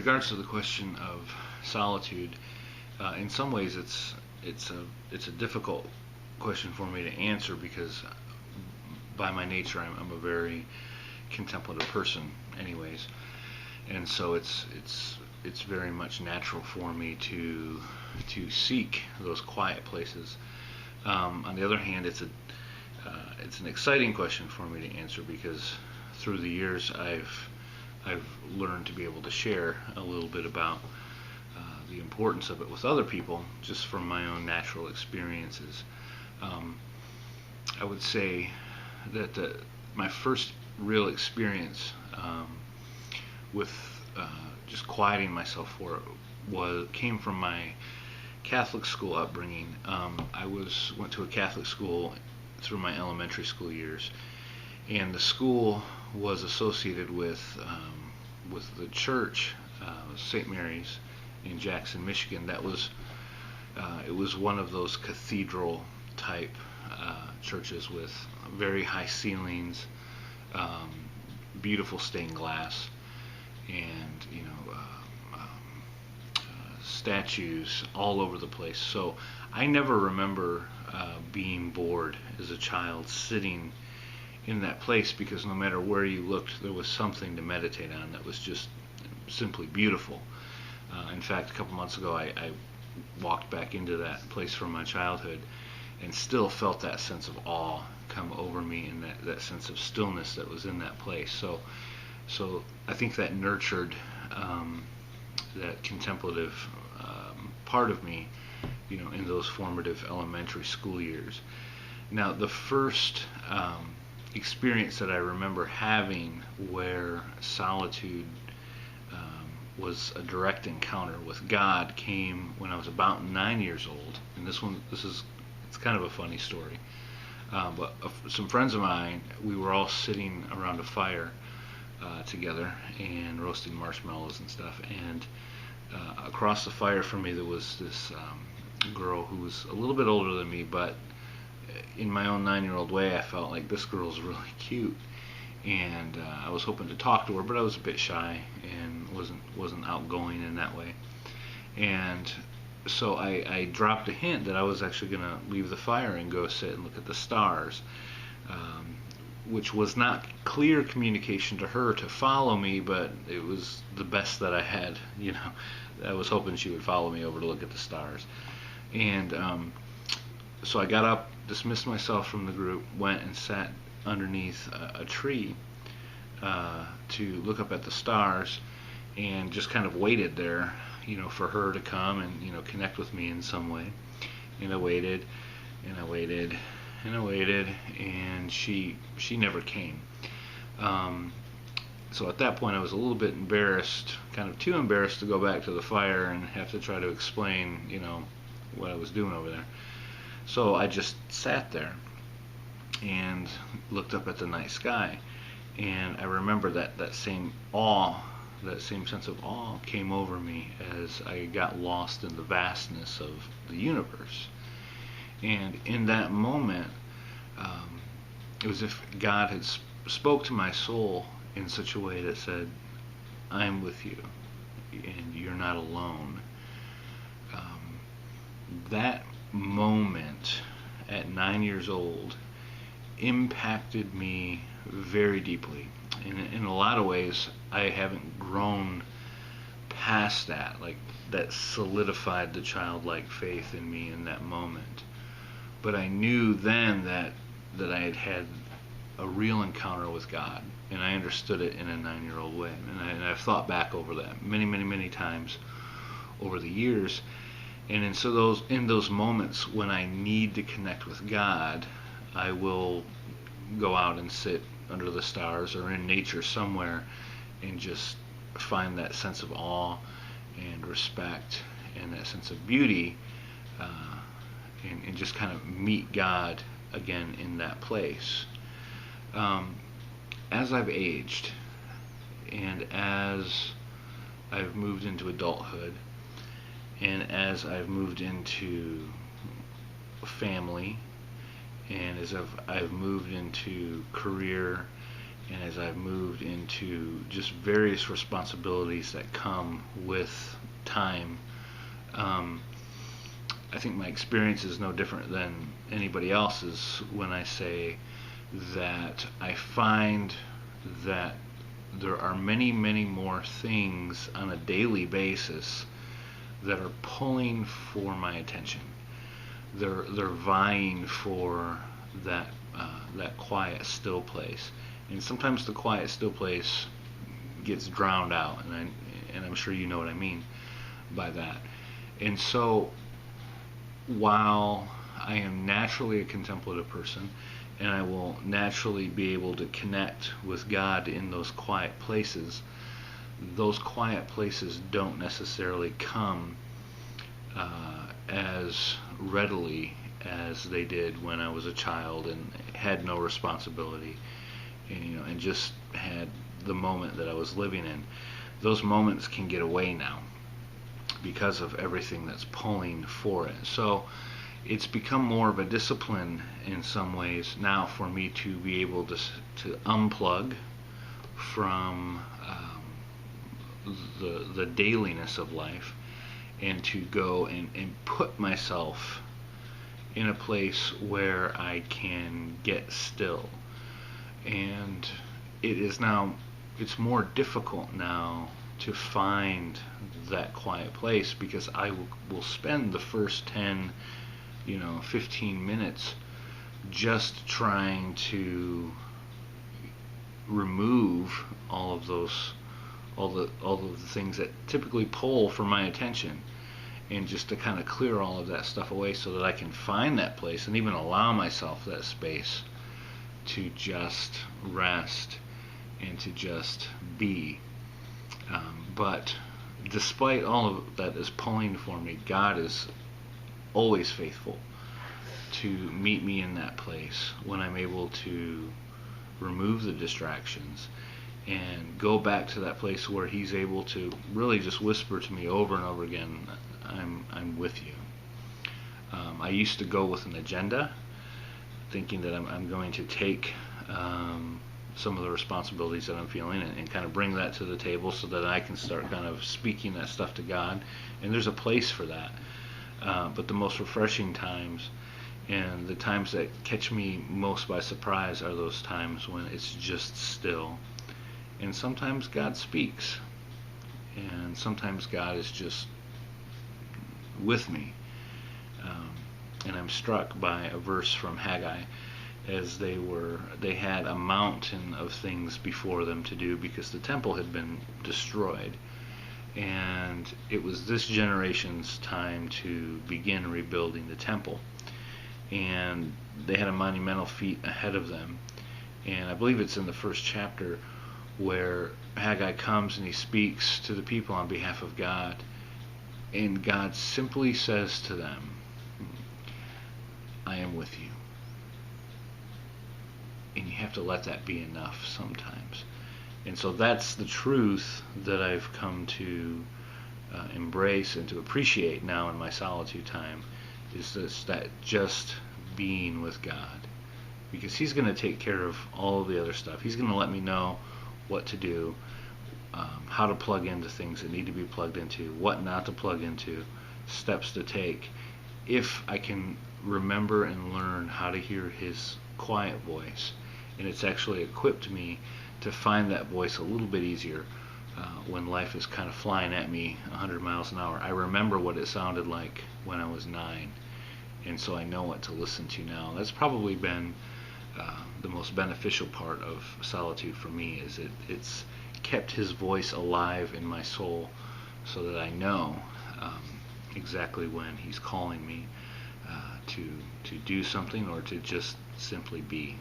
regards to the question of solitude, in some ways it's a difficult question for me to answer because by my nature I'm a very contemplative person, anyways, and so it's very much natural for me to seek those quiet places. On the other hand, it's an exciting question for me to answer because through the years I've learned to be able to share a little bit about the importance of it with other people, just from my own natural experiences. I would say that my first real experience with just quieting myself for it came from my Catholic school upbringing. I went to a Catholic school through my elementary school years, and the school was associated with the church, St. Mary's in Jackson, Michigan. It was one of those cathedral type churches with very high ceilings, beautiful stained glass, and statues all over the place. So I never remember being bored as a child sitting in that place, because no matter where you looked there was something to meditate on that was just simply beautiful. In fact, a couple months ago I walked back into that place from my childhood and still felt that sense of awe come over me, and that sense of stillness that was in that place. So I think that nurtured that contemplative part of me, in those formative elementary school years. Now, the first experience that I remember having where solitude was a direct encounter with God came when I was about 9 years old. And it's kind of a funny story. But some friends of mine, we were all sitting around a fire together and roasting marshmallows and stuff. And across the fire from me there was this girl who was a little bit older than me, but in my own 9-year-old way I felt like this girl's really cute, and I was hoping to talk to her, but I was a bit shy and wasn't outgoing in that way. And so I dropped a hint that I was actually going to leave the fire and go sit and look at the stars, which was not clear communication to her to follow me, but it was the best that I had. I was hoping she would follow me over to look at the stars. And so I got up, dismissed myself from the group, went and sat underneath a tree to look up at the stars, and just kind of waited there, for her to come and connect with me in some way. And I waited, and I waited, and I waited, and she never came. So at that point I was a little bit embarrassed, kind of too embarrassed to go back to the fire and have to try to explain, what I was doing over there. So I just sat there and looked up at the night sky, and I remember that same awe, that same sense of awe came over me as I got lost in the vastness of the universe. And in that moment, it was as if God had spoke to my soul in such a way that said, I'm with you, and you're not alone. That moment at 9 years old impacted me very deeply. In a lot of ways, I haven't grown past that. Like, that solidified the childlike faith in me in that moment. But I knew then that I had had a real encounter with God, and I understood it in a 9-year-old way. And I've thought back over that many, many, many times over the years. And in those moments when I need to connect with God, I will go out and sit under the stars or in nature somewhere and just find that sense of awe and respect and that sense of beauty, and just kind of meet God again in that place. As I've aged and as I've moved into adulthood, and as I've moved into family, and as I've moved into career and as I've moved into just various responsibilities that come with time, I think my experience is no different than anybody else's when I say that I find that there are many, many more things on a daily basis that are pulling for my attention. They're vying for that quiet, still place, and sometimes the quiet, still place gets drowned out, and I'm sure you know what I mean by that. And so, while I am naturally a contemplative person, and I will naturally be able to connect with God in those quiet places don't necessarily come as readily as they did when I was a child and had no responsibility, and just had the moment that I was living in. Those moments can get away now because of everything that's pulling for it. So it's become more of a discipline in some ways now for me to be able to unplug from the dailiness of life, and to go and put myself in a place where I can get still. And it's more difficult now to find that quiet place, because I will spend the first 10, 15 minutes just trying to remove all of the things that typically pull for my attention, and just to kind of clear all of that stuff away so that I can find that place and even allow myself that space to just rest and to just be. But despite all of that is pulling for me, God is always faithful to meet me in that place when I'm able to remove the distractions and go back to that place where He's able to really just whisper to me over and over again, I'm with you. I used to go with an agenda, thinking that I'm going to take some of the responsibilities that I'm feeling and kind of bring that to the table so that I can start kind of speaking that stuff to God. And there's a place for that. But the most refreshing times and the times that catch me most by surprise are those times when it's just still. And sometimes God speaks. And sometimes God is just with me. And I'm struck by a verse from Haggai, as they had a mountain of things before them to do because the temple had been destroyed, and it was this generation's time to begin rebuilding the temple, and they had a monumental feat ahead of them. And I believe it's in the first chapter where Haggai comes and he speaks to the people on behalf of God, and God simply says to them, I am with you. And you have to let that be enough sometimes. And so that's the truth that I've come to embrace and to appreciate now in my solitude time, is that just being with God. Because He's going to take care of all of the other stuff. He's going to let me know what to do, how to plug into things that need to be plugged into, what not to plug into, steps to take, if I can remember and learn how to hear His quiet voice. And it's actually equipped me to find that voice a little bit easier when life is kind of flying at me 100 miles an hour. I remember what it sounded like when I was 9, and so I know what to listen to now. That's probably been the most beneficial part of solitude for me, is it's kept His voice alive in my soul, so that I know exactly when He's calling me to do something or to just simply be.